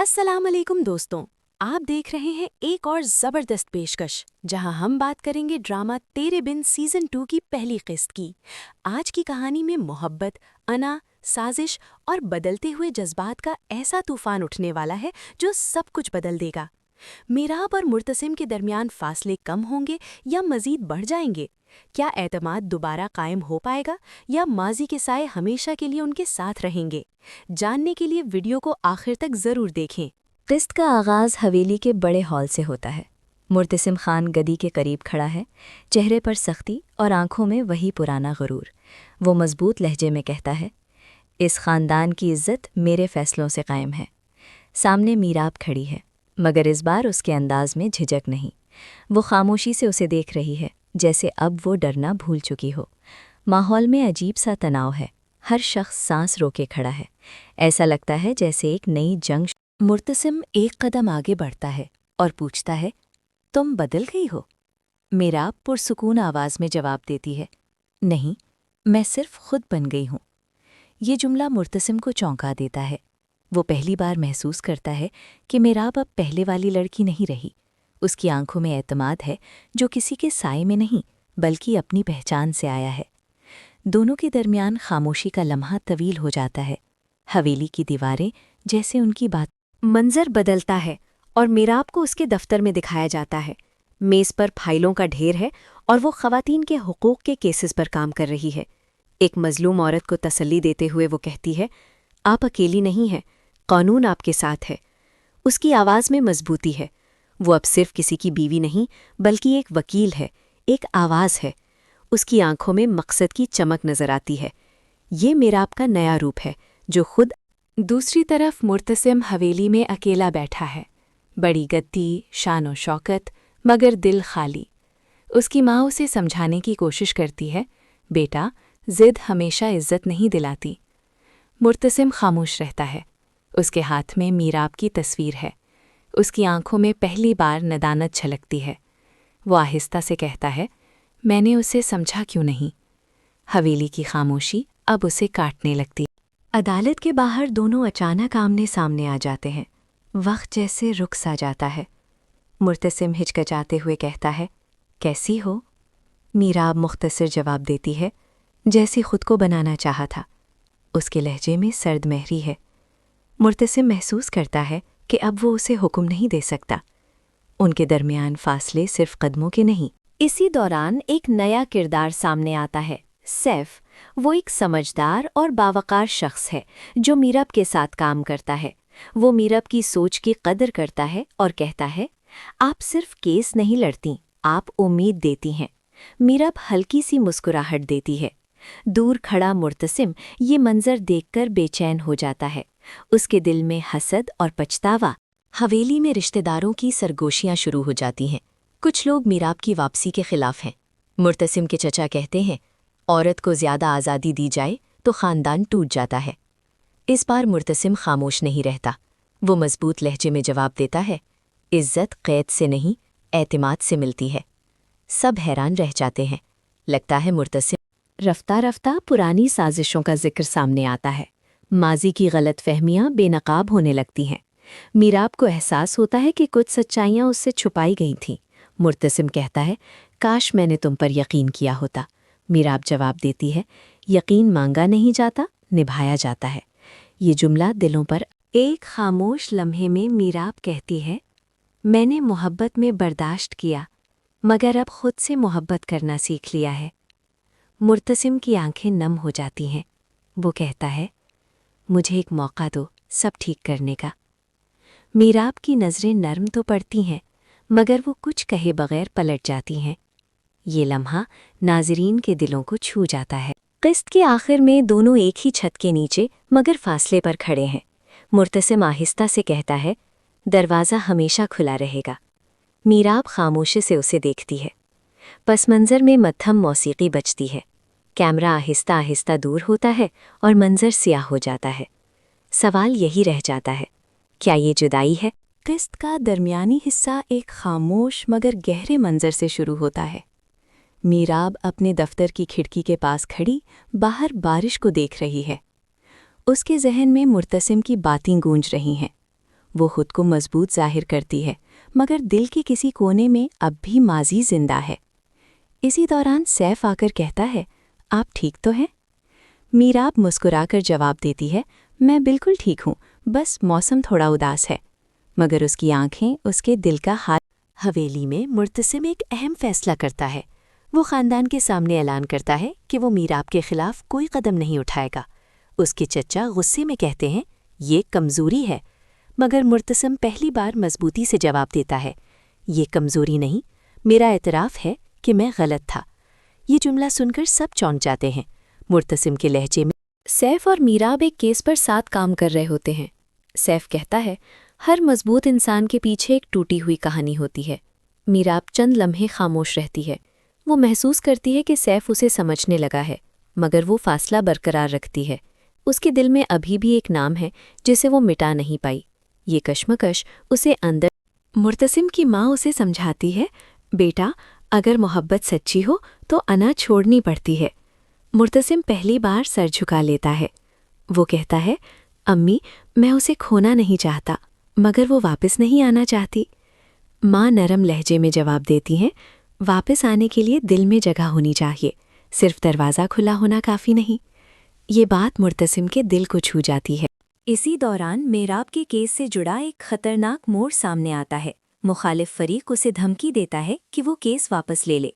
السلام علیکم دوستوں، آپ دیکھ رہے ہیں ایک اور زبردست پیشکش جہاں ہم بات کریں گے ڈرامہ تیرے بن سیزن 2 کی پہلی قسط کی۔ آج کی کہانی میں محبت، انا، سازش اور بدلتے ہوئے جذبات کا ایسا طوفان اٹھنے والا ہے جو سب کچھ بدل دے گا۔ میراب اور مرتسم کے درمیان فاصلے کم ہوں گے یا مزید بڑھ جائیں گے؟ کیا اعتماد دوبارہ قائم ہو پائے گا یا ماضی کے سائے ہمیشہ کے لیے ان کے ساتھ رہیں گے؟ جاننے کے لیے ویڈیو کو آخر تک ضرور دیکھیں۔ قسط کا آغاز حویلی کے بڑے ہال سے ہوتا ہے۔ مرتسم خان گدی کے قریب کھڑا ہے، چہرے پر سختی اور آنکھوں میں وہی پرانا غرور۔ وہ مضبوط لہجے میں کہتا ہے، اس خاندان کی عزت میرے فیصلوں سے قائم ہے۔ سامنے میراب کھڑی ہے، مگر اس بار اس کے انداز میں جھجک نہیں۔ وہ خاموشی سے اسے دیکھ رہی ہے، جیسے اب وہ ڈرنا بھول چکی ہو۔ ماحول میں عجیب سا تناؤ ہے، ہر شخص سانس روکے کھڑا ہے، ایسا لگتا ہے جیسے ایک نئی جنگ۔ مرتسم ایک قدم آگے بڑھتا ہے اور پوچھتا ہے، تم بدل گئی ہو؟ میراب پرسکون آواز میں جواب دیتی ہے، نہیں، میں صرف خود بن گئی ہوں۔ یہ جملہ مرتسم کو چونکا دیتا ہے۔ وہ پہلی بار محسوس کرتا ہے کہ میراب اب پہلے والی لڑکی نہیں رہی۔ اس کی آنکھوں میں اعتماد ہے جو کسی کے سائے میں نہیں بلکہ اپنی پہچان سے آیا ہے۔ دونوں کے درمیان خاموشی کا لمحہ طویل ہو جاتا ہے۔ حویلی کی دیواریں جیسے ان کی بات۔ منظر بدلتا ہے اور میراب کو اس کے دفتر میں دکھایا جاتا ہے۔ میز پر فائلوں کا ڈھیر ہے اور وہ خواتین کے حقوق کے کیسز پر کام کر رہی ہے۔ ایک مظلوم عورت کو تسلی دیتے ہوئے وہ کہتی ہے، آپ اکیلی نہیں ہیں، قانون آپ کے ساتھ ہے۔ اس کی آواز میں مضبوطی ہے۔ وہ اب صرف کسی کی بیوی نہیں بلکہ ایک وکیل ہے، ایک آواز ہے۔ اس کی آنکھوں میں مقصد کی چمک نظر آتی ہے۔ یہ میراب کا نیا روپ ہے جو خود۔ دوسری طرف مرتسم حویلی میں اکیلا بیٹھا ہے، بڑی گدی، شان و شوکت، مگر دل خالی۔ اس کی ماں اسے سمجھانے کی کوشش کرتی ہے، بیٹا، ضد ہمیشہ عزت نہیں دلاتی۔ مرتسم خاموش رہتا ہے۔ اس کے ہاتھ میں میراب کی تصویر ہے۔ اس کی آنکھوں میں پہلی بار ندامت چھلکتی ہے۔ وہ آہستہ سے کہتا ہے، میں نے اسے سمجھا کیوں نہیں؟ حویلی کی خاموشی اب اسے کاٹنے لگتی ہے۔ عدالت کے باہر دونوں اچانک آمنے سامنے آ جاتے ہیں۔ وقت جیسے رک سا جاتا ہے۔ مرتسم ہچکچاتے ہوئے کہتا ہے، کیسی ہو؟ میراب مختصر جواب دیتی ہے، جیسی خود کو بنانا چاہا تھا۔ اس کے لہجے میں سرد مہری ہے۔ مرتسم محسوس کرتا ہے کہ اب وہ اسے حکم نہیں دے سکتا۔ ان کے درمیان فاصلے صرف قدموں کے نہیں۔ اسی دوران ایک نیا کردار سامنے آتا ہے، سیف۔ وہ ایک سمجھدار اور باوقار شخص ہے جو میراب کے ساتھ کام کرتا ہے۔ وہ میراب کی سوچ کی قدر کرتا ہے اور کہتا ہے، آپ صرف کیس نہیں لڑتی، آپ امید دیتی ہیں۔ میراب ہلکی سی مسکراہٹ دیتی ہے۔ دور کھڑا مرتسم یہ منظر دیکھ کر بے چین ہو جاتا ہے۔ اس کے دل میں حسد اور پچھتاوا۔ حویلی میں رشتہ داروں کی سرگوشیاں شروع ہو جاتی ہیں۔ کچھ لوگ میراب کی واپسی کے خلاف ہیں۔ مرتسم کے چچا کہتے ہیں، عورت کو زیادہ آزادی دی جائے تو خاندان ٹوٹ جاتا ہے۔ اس بار مرتسم خاموش نہیں رہتا۔ وہ مضبوط لہجے میں جواب دیتا ہے، عزت قید سے نہیں، اعتماد سے ملتی ہے۔ سب حیران رہ جاتے ہیں۔ لگتا ہے مرتسم۔ رفتہ رفتہ پرانی سازشوں کا ذکر سامنے آتا ہے۔ ماضی کی غلط فہمیاں بے نقاب ہونے لگتی ہیں۔ میراب کو احساس ہوتا ہے کہ کچھ سچائیاں اس سے چھپائی گئی تھیں۔ مرتسم کہتا ہے، کاش میں نے تم پر یقین کیا ہوتا۔ میراب جواب دیتی ہے، یقین مانگا نہیں جاتا، نبھایا جاتا ہے۔ یہ جملہ دلوں پر۔ ایک خاموش لمحے میں میراب کہتی ہے، میں نے محبت میں برداشت کیا، مگر اب خود سے محبت کرنا سیکھ لیا ہے۔ مرتسم کی آنکھیں نم ہو جاتی ہیں۔ وہ کہتا ہے، مجھے ایک موقع دو سب ٹھیک کرنے کا۔ میراب کی نظریں نرم تو پڑتی ہیں، مگر وہ کچھ کہے بغیر پلٹ جاتی ہیں۔ یہ لمحہ ناظرین کے دلوں کو چھو جاتا ہے۔ قسط کے آخر میں دونوں ایک ہی چھت کے نیچے مگر فاصلے پر کھڑے ہیں۔ مرتسم آہستہ سے کہتا ہے، دروازہ ہمیشہ کھلا رہے گا۔ میراب خاموشی سے اسے دیکھتی ہے۔ پس منظر میں مدھم موسیقی بجتی ہے۔ کیمرہ آہستہ آہستہ دور ہوتا ہے اور منظر سیاہ ہو جاتا ہے۔ سوال یہی رہ جاتا ہے، کیا یہ جدائی ہے؟ قسط کا درمیانی حصہ ایک خاموش مگر گہرے منظر سے شروع ہوتا ہے۔ میراب اپنے دفتر کی کھڑکی کے پاس کھڑی باہر بارش کو دیکھ رہی ہے۔ اس کے ذہن میں مرتسم کی باتیں گونج رہی ہیں۔ وہ خود کو مضبوط ظاہر کرتی ہے، مگر دل کے کسی کونے میں اب بھی ماضی زندہ ہے۔ اسی دوران سیف آ کر کہتا ہے، آپ ٹھیک تو ہیں؟ میراب مسکرا کر جواب دیتی ہے، میں بالکل ٹھیک ہوں، بس موسم تھوڑا اداس ہے۔ مگر اس کی آنکھیں اس کے دل کا حال۔ حویلی میں مرتسم ایک اہم فیصلہ کرتا ہے۔ وہ خاندان کے سامنے اعلان کرتا ہے کہ وہ میراب کے خلاف کوئی قدم نہیں اٹھائے گا۔ اس کے چچا غصے میں کہتے ہیں، یہ کمزوری ہے، مگر مرتسم پہلی بار مضبوطی سے جواب دیتا ہے، یہ کمزوری نہیں، میرا اعتراف ہے کہ میں غلط تھا۔ یہ جملہ سن کر سب چونک جاتے ہیں۔ مرتسم کے لہجے میں سیف اور میراب ایک کیس پر ساتھ کام کر رہے ہوتے ہیں۔ سیف کہتا ہے، ہر مضبوط انسان کے پیچھے ایک ٹوٹی ہوئی کہانی ہوتی ہے۔ میراب چند لمحے خاموش رہتی ہے۔ وہ محسوس کرتی ہے کہ سیف اسے سمجھنے لگا ہے، مگر وہ فاصلہ برقرار رکھتی ہے۔ اس کے دل میں ابھی بھی ایک نام ہے جسے وہ مٹا نہیں پائی۔ یہ کشمکش اسے اندر۔ مرتسم کی ماں اسے سمجھاتی ہے، بیٹا، اگر محبت سچی ہو تو انا چھوڑنی پڑتی ہے۔ مرتسم پہلی بار سر جھکا لیتا ہے۔ وہ کہتا ہے، امی، میں اسے کھونا نہیں چاہتا، مگر وہ واپس نہیں آنا چاہتی۔ ماں نرم لہجے میں جواب دیتی ہیں، واپس آنے کے لیے دل میں جگہ ہونی چاہیے، صرف دروازہ کھلا ہونا کافی نہیں۔ یہ بات مرتسم کے دل کو چھو جاتی ہے۔ اسی دوران میراب کے کیس سے جڑا ایک خطرناک موڑ سامنے آتا ہے۔ مخالف فریق اسے دھمکی دیتا ہے کہ وہ کیس واپس لے لے۔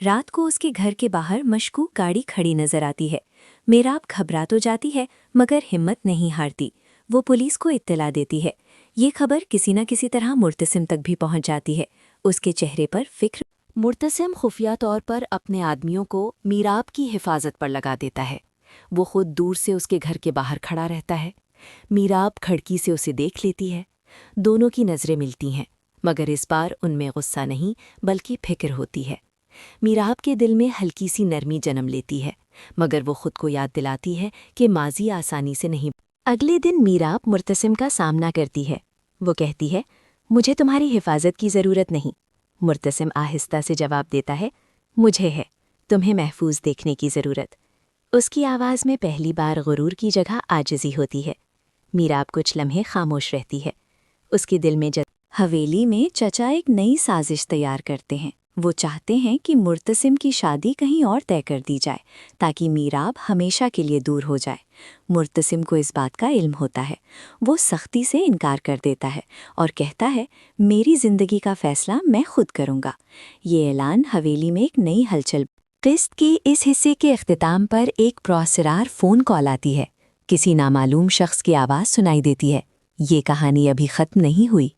رات کو اس کے گھر کے باہر مشکوک گاڑی کھڑی نظر آتی ہے۔ میراب گھبرا تو جاتی ہے، مگر ہمت نہیں ہارتی۔ وہ پولیس کو اطلاع دیتی ہے۔ یہ خبر کسی نہ کسی طرح مرتسم تک بھی پہنچ جاتی ہے۔ اس کے چہرے پر فکر۔ مرتسم خفیہ طور پر اپنے آدمیوں کو میراب کی حفاظت پر لگا دیتا ہے۔ وہ خود دور سے اس کے گھر کے باہر کھڑا رہتا ہے۔ میراب کھڑکی سے اسے دیکھ لیتی ہے۔ دونوں کی نظریں ملتی ہیں، مگر اس بار ان میں غصہ نہیں بلکہ فکر ہوتی ہے۔ میراب کے دل میں ہلکی سی نرمی جنم لیتی ہے، مگر وہ خود کو یاد دلاتی ہے کہ ماضی آسانی سے نہیں۔ اگلے دن میراب مرتسم کا سامنا کرتی ہے۔ وہ کہتی ہے، مجھے تمہاری حفاظت کی ضرورت نہیں۔ مرتسم آہستہ سے جواب دیتا ہے، مجھے ہے، تمہیں محفوظ دیکھنے کی ضرورت۔ اس کی آواز میں پہلی بار غرور کی جگہ عاجزی ہوتی ہے۔ میراب کچھ لمحے خاموش رہتی ہے۔ اس کے دل میں حویلی میں چچا ایک نئی سازش تیار کرتے ہیں۔ وہ چاہتے ہیں کہ مرتسم کی شادی کہیں اور طے کر دی جائے تاکہ میراب ہمیشہ کے لیے دور ہو جائے۔ مرتسم کو اس بات کا علم ہوتا ہے۔ وہ سختی سے انکار کر دیتا ہے اور کہتا ہے، میری زندگی کا فیصلہ میں خود کروں گا۔ یہ اعلان حویلی میں ایک نئی ہلچل۔ قسط کے اس حصے کے اختتام پر ایک پراسرار فون کال آتی ہے۔ کسی نامعلوم شخص کی آواز سنائی دیتی ہے، یہ کہانی ابھی ختم نہیں ہوئی۔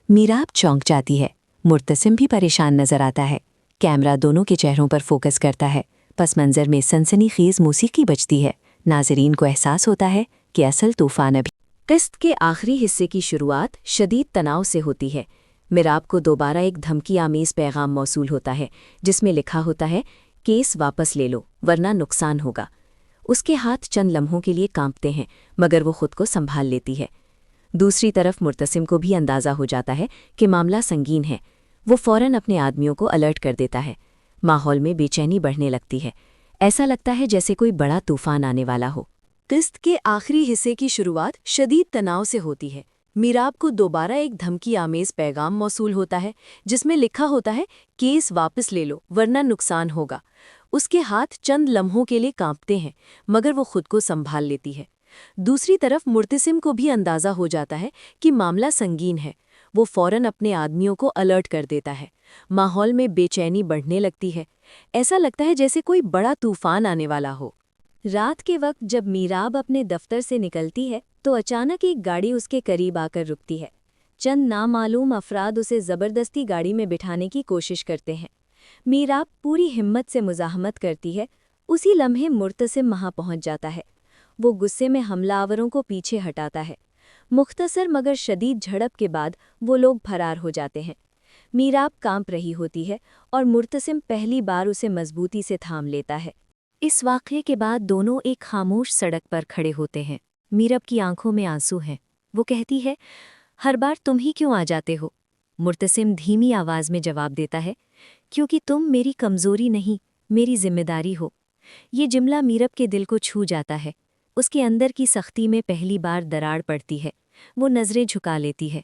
میراب چونک جاتی ہے۔ مرتسم بھی پریشان نظر آتا ہے۔ کیمرہ دونوں کے چہروں پر فوکس کرتا ہے۔ پس منظر میں سنسنی خیز موسیقی بجتی ہے۔ ناظرین کو احساس ہوتا ہے کہ اصل طوفان ابھی۔ قسط کے آخری حصے کی شروعات شدید تناؤ سے ہوتی ہے۔ میراب کو دوبارہ ایک دھمکی آمیز پیغام موصول ہوتا ہے، جس میں لکھا ہوتا ہے، کیس واپس لے لو ورنہ نقصان ہوگا۔ اس کے ہاتھ چند لمحوں کے لیے کانپتے ہیں، مگر وہ خود کو سنبھال لیتی ہے۔ دوسری طرف مرتسم کو بھی اندازہ ہو جاتا ہے کہ معاملہ سنگین ہے۔ وہ فوراً اپنے آدمیوں کو الرٹ کر دیتا ہے۔ ماحول میں بے چینی بڑھنے لگتی ہے۔ ایسا لگتا ہے جیسے کوئی بڑا طوفان آنے والا ہو۔ قسط کے آخری حصے کی شروعات شدید تناؤ سے ہوتی ہے۔ میراب کو دوبارہ ایک دھمکی آمیز پیغام موصول ہوتا ہے، جس میں لکھا ہوتا ہے، کیس واپس لے لو ورنہ نقصان ہوگا۔ اس کے ہاتھ چند لمحوں کے لیے کانپتے ہیں، مگر وہ خود کو سنبھال لیتی ہے۔ دوسری طرف مرتسم کو بھی اندازہ ہو جاتا ہے کہ معاملہ سنگین ہے۔ وہ فوراً اپنے آدمیوں کو الرٹ کر دیتا ہے۔ ماحول میں بے چینی بڑھنے لگتی ہے۔ ایسا لگتا ہے جیسے کوئی بڑا طوفان آنے والا ہو۔ رات کے وقت جب میراب اپنے دفتر سے نکلتی ہے تو اچانک ایک گاڑی اس کے قریب آ کر رکتی ہے۔ چند نامعلوم افراد اسے زبردستی گاڑی میں بٹھانے کی کوشش کرتے ہیں۔ میراب پوری ہمت سے مزاحمت کرتی ہے۔ اسی لمحے مرتسم وہاں پہنچ جاتا ہے۔ وہ غصے میں حملہ آوروں کو پیچھے ہٹاتا ہے۔ مختصر مگر شدید جھڑپ کے بعد وہ لوگ فرار ہو جاتے ہیں۔ میراب کانپ رہی ہوتی ہے اور مرتسم پہلی بار اسے مضبوطی سے تھام لیتا ہے۔ اس واقعے کے بعد دونوں ایک خاموش سڑک پر کھڑے ہوتے ہیں۔ میراب کی آنکھوں میں آنسو ہیں۔ وہ کہتی ہے، ہر بار تم ہی کیوں آ جاتے ہو؟ مرتسم دھیمی آواز میں جواب دیتا ہے، کیونکہ تم میری کمزوری نہیں، میری ذمہ داری ہو۔ یہ جملہ میراب کے دل کو چھو جاتا ہے۔ اس کے اندر کی سختی میں پہلی بار دراڑ پڑتی ہے۔ وہ نظریں جھکا لیتی ہے۔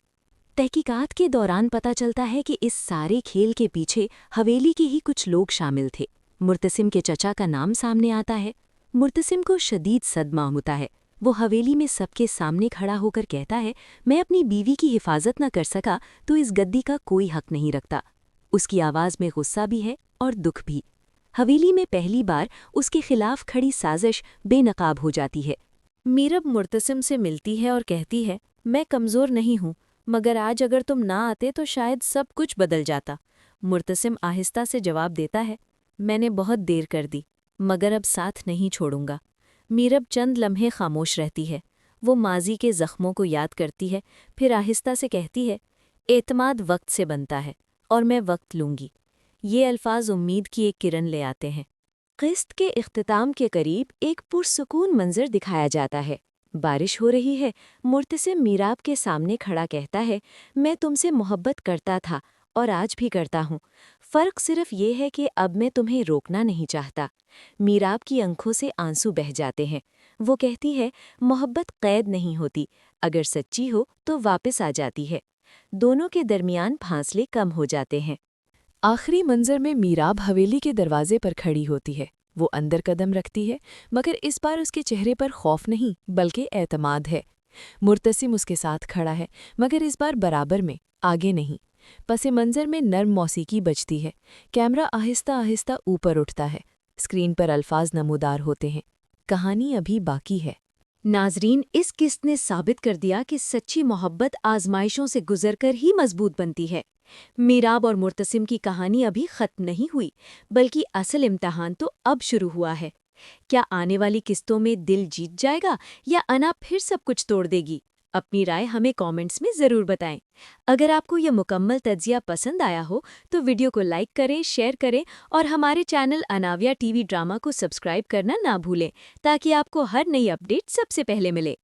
تحقیقات کے دوران پتہ چلتا ہے کہ اس سارے کھیل کے پیچھے حویلی کے ہی کچھ لوگ شامل تھے۔ مرتسم کے چچا کا نام سامنے آتا ہے۔ مرتسم کو شدید صدمہ ہوتا ہے۔ وہ حویلی میں سب کے سامنے کھڑا ہو کر کہتا ہے، میں اپنی بیوی کی حفاظت نہ کر سکا تو اس گدی کا کوئی حق نہیں رکھتا۔ اس کی آواز میں غصہ بھی ہے اور دکھ بھی۔ حویلی میں پہلی بار اس کے خلاف کھڑی سازش بے نقاب ہو جاتی ہے۔ میرب مرتسم سے ملتی ہے اور کہتی ہے، میں کمزور نہیں ہوں، مگر آج اگر تم نہ آتے تو شاید سب کچھ بدل جاتا۔ مرتسم آہستہ سے جواب دیتا ہے، میں نے بہت دیر کر دی، مگر اب ساتھ نہیں چھوڑوں گا۔ میرب چند لمحے خاموش رہتی ہے۔ وہ ماضی کے زخموں کو یاد کرتی ہے، پھر آہستہ سے کہتی ہے، اعتماد وقت سے بنتا ہے اور میں وقت لوں گی۔ یہ الفاظ امید کی ایک کرن لے آتے ہیں۔ قسط کے اختتام کے قریب ایک پرسکون منظر دکھایا جاتا ہے۔ بارش ہو رہی ہے۔ مرتسم میراب کے سامنے کھڑا کہتا ہے، میں تم سے محبت کرتا تھا اور آج بھی کرتا ہوں۔ فرق صرف یہ ہے کہ اب میں تمہیں روکنا نہیں چاہتا۔ میراب کی آنکھوں سے آنسو بہہ جاتے ہیں۔ وہ کہتی ہے، محبت قید نہیں ہوتی، اگر سچی ہو تو واپس آ جاتی ہے۔ دونوں کے درمیان فاصلے کم ہو جاتے ہیں۔ آخری منظر میں میراب حویلی کے دروازے پر کھڑی ہوتی ہے۔ وہ اندر قدم رکھتی ہے، مگر اس بار اس کے چہرے پر خوف نہیں بلکہ اعتماد ہے۔ مرتسم اس کے ساتھ کھڑا ہے، مگر اس بار برابر میں، آگے نہیں۔ پس منظر میں نرم موسیقی بجتی ہے۔ کیمرہ آہستہ آہستہ اوپر اٹھتا ہے۔ اسکرین پر الفاظ نمودار ہوتے ہیں، کہانی ابھی باقی ہے۔ ناظرین، اس قسط نے ثابت کر دیا کہ سچی محبت آزمائشوں سے گزر کر ہی مضبوط بنتی ہے۔ میراب اور مرتسم کی کہانی ابھی ختم نہیں ہوئی، بلکہ اصل امتحان تو اب شروع ہوا ہے۔ کیا آنے والی قسطوں میں دل جیت جائے گا یا انا پھر سب کچھ توڑ دے گی؟ اپنی رائے ہمیں کامنٹس میں ضرور بتائیں۔ اگر آپ کو یہ مکمل تجزیہ پسند آیا ہو تو ویڈیو کو لائک کریں، شیئر کریں اور ہمارے channel Anaviya T V drama کو سبسکرائب کرنا نہ بھولیں تاکہ آپ کو ہر نئی اپڈیٹ سب سے پہلے ملے۔